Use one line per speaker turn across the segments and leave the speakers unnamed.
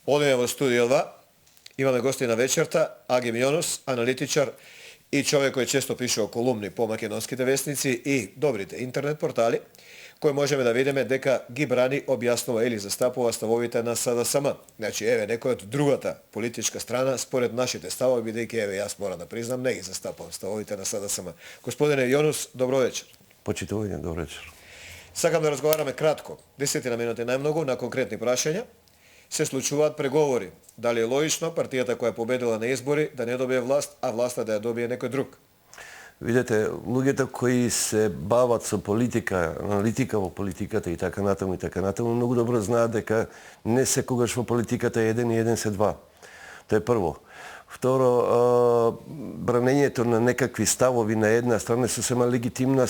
Одеме во студио 2. Имаме гости на вечерта, Агим Јонус, аналитичар и човек кој често пишува колумни по македонските вестници и добрите интернет портали, кој можеме да видиме дека ги брани, објаснува или застапува ставовите на СДСМ. Значи, еве, некој од другата политичка страна, според нашите ставови, бидејќи, еве, јас морам да признам, не ги застапувам ставовите на СДСМ. Господине Јонус, добро вечер.
Почитување, добро вечер.
Сакам да разговараме кратко, 10 минути најмногу, на конкретни прашања. Се случуваат преговори. Дали е логично партијата која победила на избори да не добие власт, а власта да ја добие некој друг?
Видете, луѓето кои се бават со политика, аналитика во политиката и така натаму, многу добро знаат дека не секогаш во политиката еден и еден се два. Тоа е прво. Второ, бранењето на некакви ставови на една страна е сосема легитимна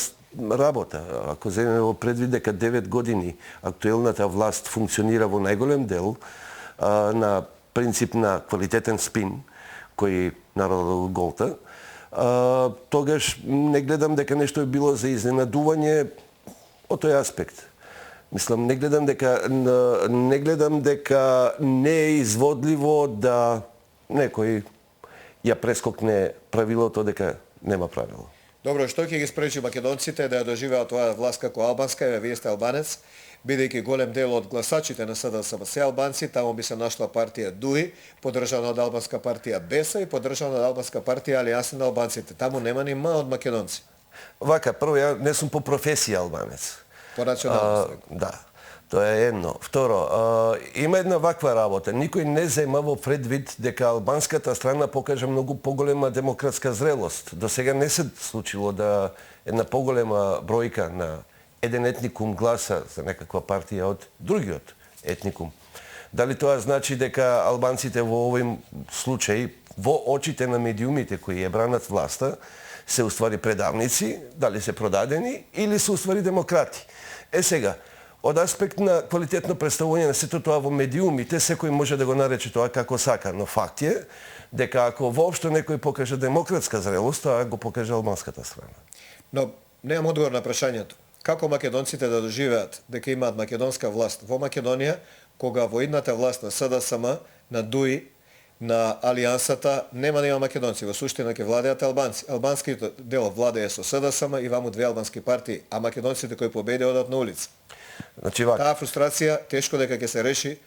работа. Ако земеме во предвид дека 9 години актуелната власт функционира во најголем дел на принцип на квалитетен спин, кој народот голта, тогаш не гледам дека нешто е било за изненадување од тој аспект. Мислам, не гледам дека не е изводливо да некој ја прескокне правилото дека нема правило.
Добро, што ќе ги спречи македонците да ја доживеат оваа власт како албанска? Еве, вие сте албанец, бидејќи голем дел од гласачите на СДСМ се албанци, таму би се нашла партија ДУИ, поддржана од албанска партија БЕСА и поддржана од албанска партија Алијанса на албанците. Таму нема ни ма од македонци.
Вака, прво, ја не сум по професија албанец.
По националност.
Да. Тоа е едно. Второ, има една ваква работа. Никој не зема во предвид дека албанската страна покажа многу поголема демократска зрелост. До сега не се случило да една поголема бројка на еден етникум гласа за некаква партија од другиот етникум. Дали тоа значи дека албанците во овој случај, во очите на медиумите кои ја бранат власта, се уствари предавници, дали се продадени или се уствари демократи? Сега, од аспект на квалитетно представување на сето тоа во медиумите, секој може да го нарече тоа како сака, но факт е дека ако воопшто некој покаже демократска зрелост, тоа го покаже албанската страна.
Но немам одговор на прашањето. Како македонците да доживеат дека имаат македонска власт во Македонија, кога во идната власт на СДСМ, на ДУИ, на Алијансата нема да има македонци, во суштина ќе владеат албанци. Албанскиот дел владее со СДСМ и ваму две албански партии, а македонците кои победи одат на улица.
Значи вака.
Таа фрустрација тешко дека ќе се реши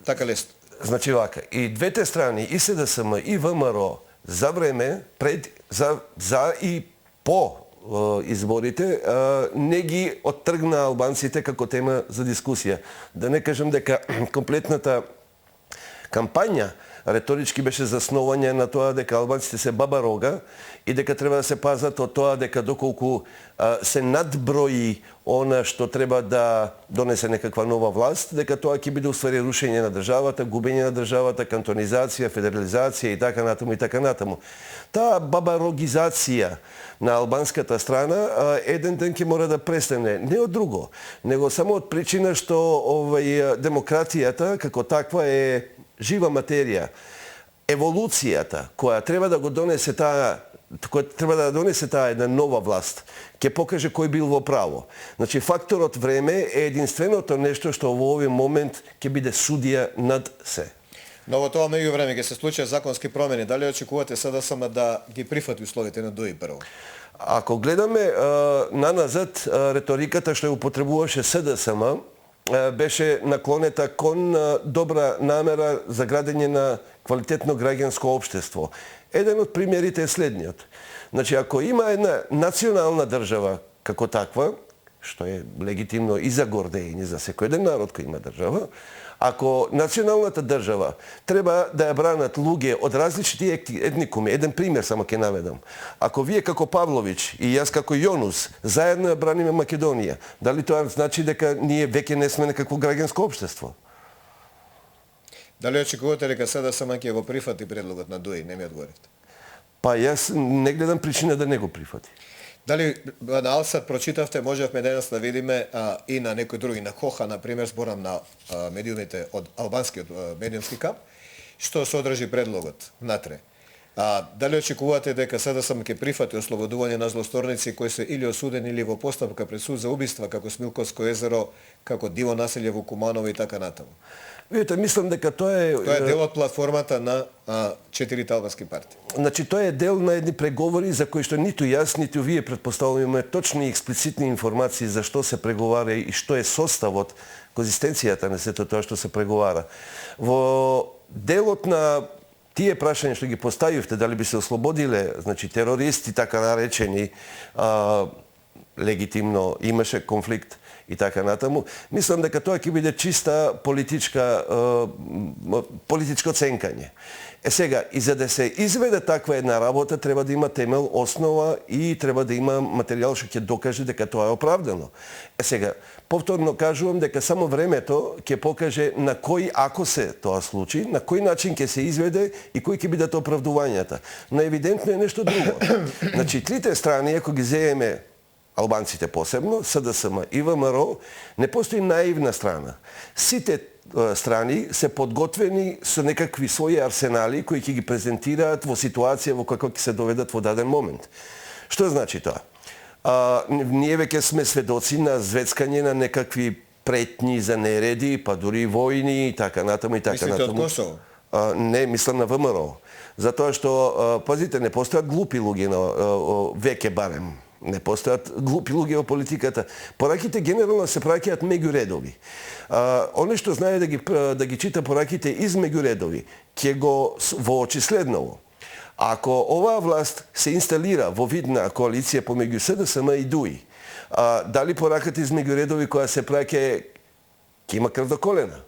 така лесно.
Значи вака, и двете страни, и СДСМ и ВМРО, за време, пред, за и по изборите, не ги оттргна албанците како тема за дискусија. Да не кажем дека комплетната кампања реторички беше заснованје на тоа дека албанците се баба рога и дека треба да се пазат од тоа дека доколку се надброи она што треба да донесе некаква нова власт, дека тоа ќе биде уствари рушење на државата, губење на државата, кантонизација, федерализација и така натаму и така натаму. Таа бабарогизација на албанската страна еден ден ќе мора да престане. Не од друго, него само од причина што демократијата како таква е жива материја. Еволуцијата која треба да го донесе таа една нова власт, ќе покаже кој бил во право. Значи, факторот време е единственото нешто што во овој момент ќе биде судија над се.
Но во тоа меѓувреме ќе се случат законски промени. Дали очекувате СДСМ да ги прифати условите на ДУИ прво?
Ако гледаме наназад, реториката што ја употребуваше СДСМ беше наклонета кон добра намера за градење на квалитетно граѓанско општество. Еден од примерите е следниот. Значи, ако има една национална држава како таква, што е легитимно и за гордење за секој еден народ кој има држава, ако националната држава треба да ја бранат луѓе од различни етникуми, еден пример само ќе наведам. Ако вие како Павлович и јас како Јонус заедно ја браниме Македонија, дали тоа значи дека ние веќе не сме некакво граѓанско општество?
Дали очекувате дека СДСМ ќе го прифати предлогот на ДУИ? Не ми одговорите.
Па јас не гледам причина да не го прифати.
Дали на Алсат прочитавте, можевме денес да видиме и на некои други, на Хоха, например, зборам на медиумите од албанскиот медиумски камп, што се одржи предлогот внатре. Дали очекувате дека СДСМ ќе прифати ослободување на злосторници кои се или осудени или во постапка пред суд за убиства, како Смилковско езеро, како диво населје во Куманово и така натаму?
Видите, мислам дека тоа е...
Тоа е дел од платформата на 4 албански партии.
Значи, тоа е дел на едни преговори за кои што ниту јас, ниту вие предпоставуваме имаме точни и експлицитни информации за што се преговара и што е составот, конзистенцијата на сето тоа што се преговара. Во делот на тие прашања што ги поставивте, дали би се ослободиле, значи терористи така наречени, легитимно имаше конфликт и така натаму, мислам дека тоа ќе биде чиста политичко ценкање. Сега, и за да се изведе таква една работа, треба да има темел, основа и треба да има материјал што ќе докаже дека тоа е оправдано. Сега, повторно кажувам дека само времето ќе покаже на кој, ако се тоа случи, на кој начин ќе се изведе и кои ќе бидат оправдувањата. Но евидентно е нешто друго. Значи, трите страни, ако ги земеме албанците посебно, СДСМ и ВМРО, не постои наивна страна. Сите страни се подготвени со некакви своји арсенали кои ќе ги презентираат во ситуација во која ќе се доведат во даден момент. Што значи тоа? Ние веќе сме сведоци на звецкање на некакви претњи за нереди, па дури војни и така натаму и така натаму.
Мислите од Косово?
Не, мислам на ВМРО. Затоа што, пазите, не постојат глупи луѓе, веќе барем. Не постојат глупи луѓе во политиката. Пораките генерално се праќаат меѓу редови. Оне што знае да ги чита пораките измеѓу редови, ќе го воочи следново. Ако оваа власт се инсталира во видна коалиција помеѓу СДСМ и ДУИ, дали пораката измеѓу редови која се праќа ќе има крв до колена?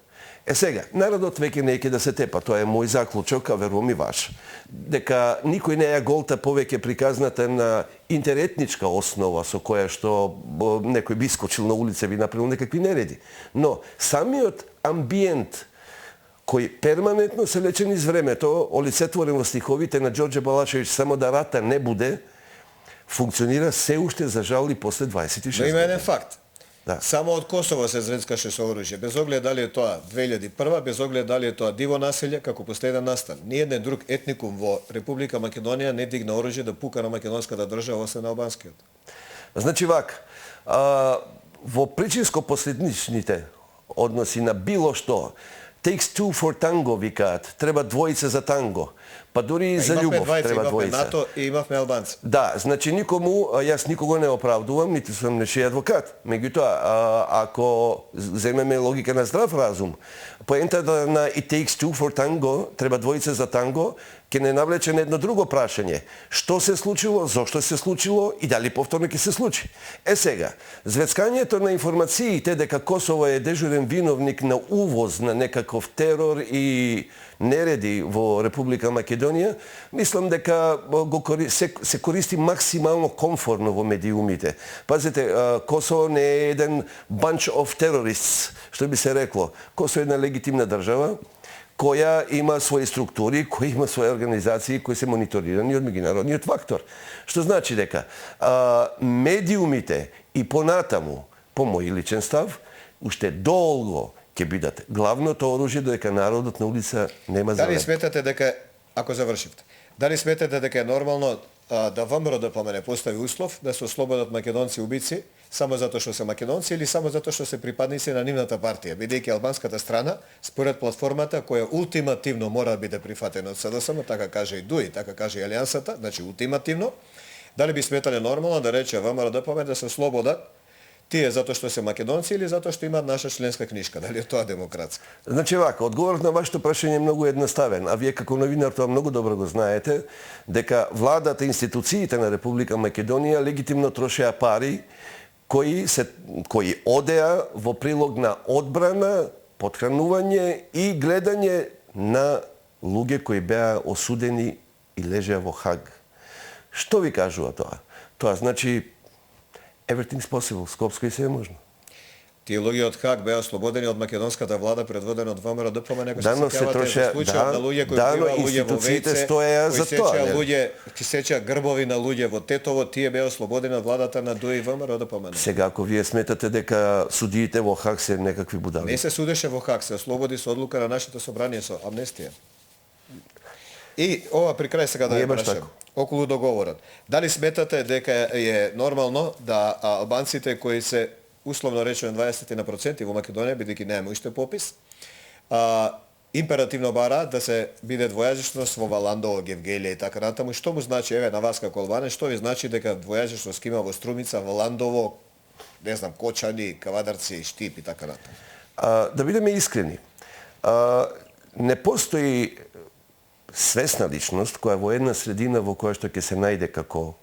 Сега, народот веќе не ќе да се тепа, тоа е мој заклучок, а верувам и ваш, дека никој не ја голта повеќе приказната на интеретничка основа со која што некој би скочил на улица, би направил некакви нереди. Но самиот амбиент кој перманентно се лечен из времето, олицетворен во стиховите на Ѓорđe Балашевиќ, само да рата не буде, функционира се уште за жал и после 26
Но има еден факт.
Да.
Само од Косово се звецкаше со оружје, без оглед дали е тоа 2001, без оглед дали е тоа диво населје, како последен настан. Ниеден друг етникум во Република Македонија не дигна оружје да пука на македонската држава, освен на албанскиот.
Значи вак, во причинско-последничните односи на било што, takes two for tango, викаат, треба двојца за танго. Па дури и за љубов треба двојца.
Имавме НАТО и имавме албанци.
Да, значи никому, јас никого не оправдувам, ниту сум нечиј адвокат. Меѓутоа, ако земеме логика на здрав разум, поентата на it takes two for tango, треба двојца за танго, ќе не навлече на едно друго прашање. Што се случило, зошто се случило и дали повторно ќе се случи. Сега, звецкањето на информациите дека Косово е дежурен виновник на увоз на некаков терор и нереди во Република Македонија, мислам дека се користи максимално комфорно во медиумите. Пазете, Косово не е еден bunch of terrorists, што би се рекло. Косово е една легитимна држава, која има своји структури, која има своји организации, кои се мониторирани од меѓународниот фактор. Што значи дека медиумите и понатаму, по мој личен став, уште долго ќе бидат главното оружје додека народот на улица нема за
Дали сметате дека, ако завршивте, дали сметате дека е нормално да ВМРО ДПМН постави услов да се ослободат македонци убици само затоа што се македонци или само затоа што се припадници на нивната партија, бидејќи албанската страна според платформата која ултимативно мора да биде прифатена од СДСМ, така каже и ДУИ, така каже и Алијансата, значи ултимативно, дали би сметале нормално да рече ВМРО ДПМН да се ослободат тие затоа што се македонци или затоа што имаат наша членска книжка? Дали е тоа демократска?
Значи вака, одговорот на вашето прашање е многу едноставен, а вие како новинар тоа многу добро го знаете, дека владата, институциите на Република Македонија легитимно трошеа пари кои одеа во прилог на одбрана, потхранување и гледање на луѓе кои беа осудени и лежеа во Хаг. Што ви кажува тоа? Тоа значи everything's possible, скопско и се е можно.
Тие луѓе од Хаг беа ослободени од македонската влада, предводена од ВМРО ДПМН, некој
Да, но се трошеа,
на луѓе кои
да, но
биваа луѓе во
институциите
Вејце,
стоеа за тоа.
Кои сечеа грбови на луѓе во Тетово, тие беа ослободени од владата на ДУИ и ВМРО ДПМН.
Сега, ако вие сметате дека судиите во Хаг се некакви будали.
Не се судеше во Хаг, се ослободи со одлука на нашето собрание со амнестија. И ова при крај сега да ја прашам, околу договорот. Дали сметате дека е нормално да албанците кои се условно речено 20% во Македонија, бидејќи немаме уште попис, императивно бара да се биде двојазичност во Валандово, Гевгелија и така натаму. Што му значи, еве на вас како албанец, што ви значи дека двојазичност има во Струмица, Валандово, не знам, Кочани, Кавадарци, Штип и така натаму?
Да бидеме искрени, не постои свесна личност која во една средина во која што ќе се најде како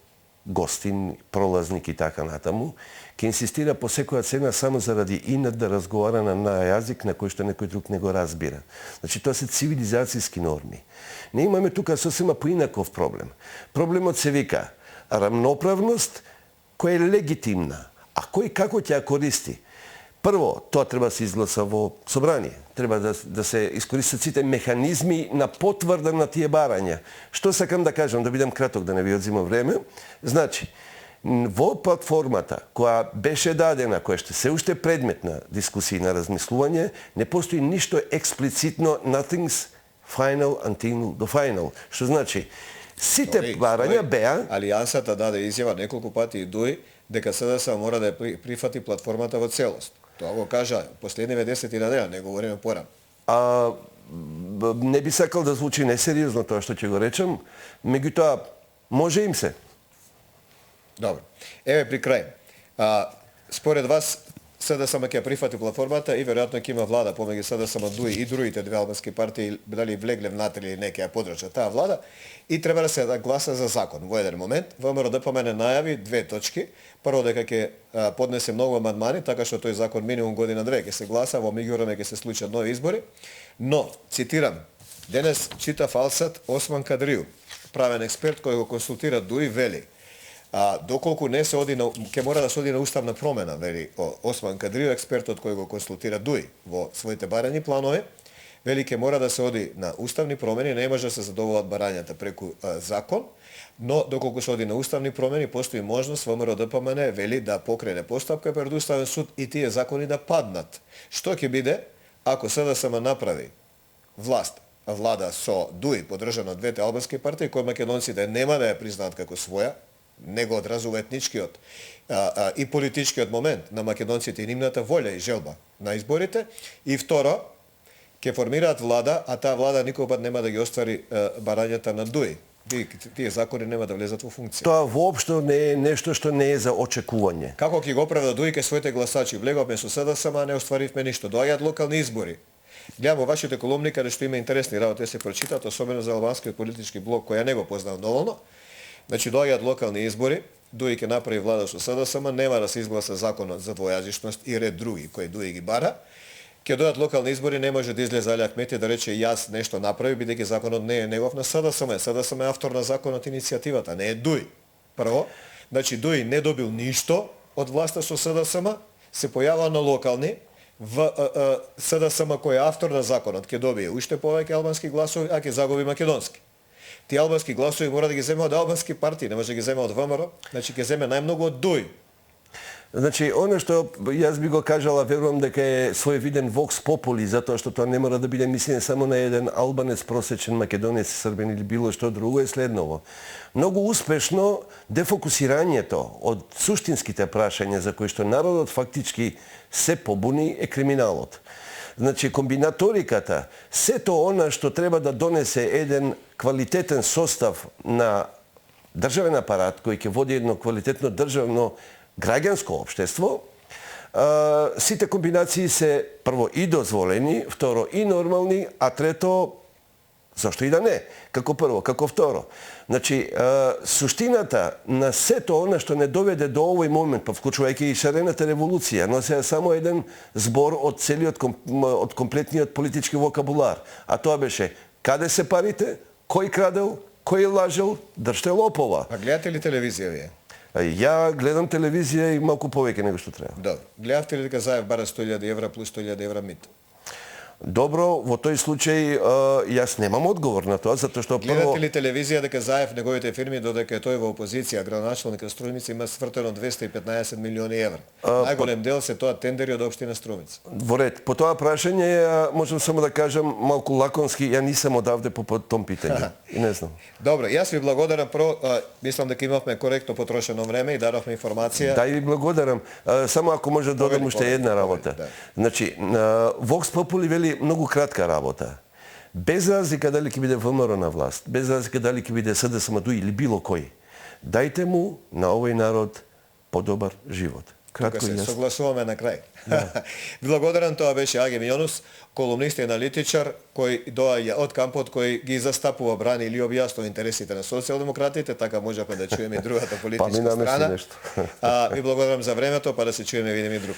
гостин, пролазник и така натаму, ќе инсистира по секоја цена само заради инат да разговара на јазик на кој што некој друг не го разбира. Значи, тоа се цивилизацијски норми. Не имаме тука сосема поинаков проблем. Проблемот се вика рамноправност која е легитимна, а кој како ќе ја користи? Прво, тоа треба да се изгласа во собрание. Треба да се искористат сите механизми на потврда на тие барања. Што сакам да кажам, да бидам краток, да не ви одзимам време. Значи, во платформата која беше дадена, која ще се уште предмет на дискусија на размислување, не постои ништо експлицитно nothing's final until the final. Што значи, сите барања беа...
Алијансата даде изјава неколку пати и дуи дека СДС мора да ја прифати платформата во целост. Тоа го кажа последниве 10 дена, не говориме порано.
Не би сакал да звучи несериозно тоа што ќе го речам, меѓутоа може им се.
Добро. Еве при крај. Според вас СДСМ ќе прифати платформата и веројатно ќе има влада помеѓу СДСМ ДУИ и другите две албански партии, дали влегле внатре или не ќе ја подржат таа влада, и треба да се гласа за закон. Во еден момент ВМРО ДПМН најави две точки. Прво дека ќе поднесе многу амандмани, така што тој закон минимум година-две ќе се гласа, во меѓувреме ќе се случат нови избори. Но, цитирам, денес читав Алсат Осман Кадрiju, правен експерт кој го консултира ДУИ, вели доколку не се оди ќе мора да се оди на уставна промена, вели Осман Кадрiju, експертот кој го консултира ДУИ во своите барањи планови, вели ќе мора да се оди на уставни промени, не може да се задоволат барањата преку закон, но доколку се оди на уставни промени, постои можност ВМРО ДПМН вели да покрене постапка пред Уставен суд и тие закони да паднат. Што ќе биде ако СДСМ направи влада со ДУИ, подржана од двете албански партии, кои македонците нема да ја признаат како своја, не го одразува етничкиот и политичкиот момент на македонците и нивната волја и желба на изборите, и второ, ќе формираат влада, а таа влада никогаш нема да ги оствари барањата на ДУИ. Тие закони нема да влезат во функција.
Тоа воопшто не е нешто што не е за очекување.
Како ќе го оправда ДУИ кај своите гласачи? Влеговме со СДСМ, а не остваривме ништо. Доаѓаат локални избори. Гледам во вашите колумни каде што има интересни работи да се прочитат, особено за албанскиот политички блок кој ја не го познав доволно. Значи доаѓаат локални избори, ДУИ ќе направи влада со СДСМ, нема да се изгласа законот за двојазичност и ред други кои ДУИ ги бара. Ќе дојдат локални избори, не може да излезе Али Ахмети да рече јас нешто направи, бидејќи законот не е негов на СДСМ. СДСМ е автор на законот иницијативата, не е ДУИ. Прво, значи ДУИ не добил ништо од власта со СДСМ, се појавува на локални, СДСМ кој е автор на законот ќе добие уште повеќе албански гласови, а ќе загуби македонски. Тие албански гласови мора да ги земе од албански партии, не може да ги земе од ВМРО, значи ќе земе најмногу од ДУИ.
Значи, оно што јас би го кажала, верувам дека е своевиден вокс попули, затоа што тоа не мора да биде мислење само на еден албанец, просечен македонец, србен или било што друго, е следново. Многу успешно дефокусирањето од суштинските прашања за кои што народот фактички се побуни е криминалот. Значи, комбинаториката, сето она што треба да донесе еден квалитетен состав на државен апарат кој ќе води едно квалитетно државно граѓанско општество, сите комбинации се прво и дозволени, второ и нормални, а трето, зашто и да не? Како прво, како второ. Значи, суштината на сето она што не доведе до овој момент, па вклучувајќи и шарената револуција, но се само еден збор од целиот од комплетниот политички вокабулар. А тоа беше каде се парите, кој крадел, кој лажел, држте лопова.
А гледате ли телевизија вие?
Ја гледам телевизија и малку повеќе него што треба.
Добро. Гледавте ли дека Заев бара 100.000 евра плюс 100.000 евра мито?
Добро, во тој случај јас немам одговор на тоа, затоа што прво...
Гледате ли телевизија дека Заев неговите фирми, додека тој во опозиција, градоначалник на Струмица, има свртено 215 милиони евра. Најголем дел се тоа тендери од општина Струмица.
Во ред, по тоа прашање можам само да кажам малку лаконски, ја нисам одавде по том питање. И не знам.
Добро, јас ви благодарам, прво, мислам дека имавме коректно потрошено време и дадовме информација.
Да, и ви благодарам. Само ако може да додам уште една работа.
Да.
Значи, Vox Populi вели е многу кратка работа. Без разлика дали ќе биде ВМРО на власт, без разлика дали ќе биде СДСМ или било кој, дајте му на овој народ подобар живот.
Тука се согласуваме на крај. Ви благодарам, тоа беше Аги Мијонус, колумнист и аналитичар, кој доаѓа од кампот, кој ги застапува, брани или објаснува интересите на социјалдемократите, така можеме да чуеме и другата политичка страна.
нешто.
Ви благодарам за времето, па да се чуеме, видиме и друг.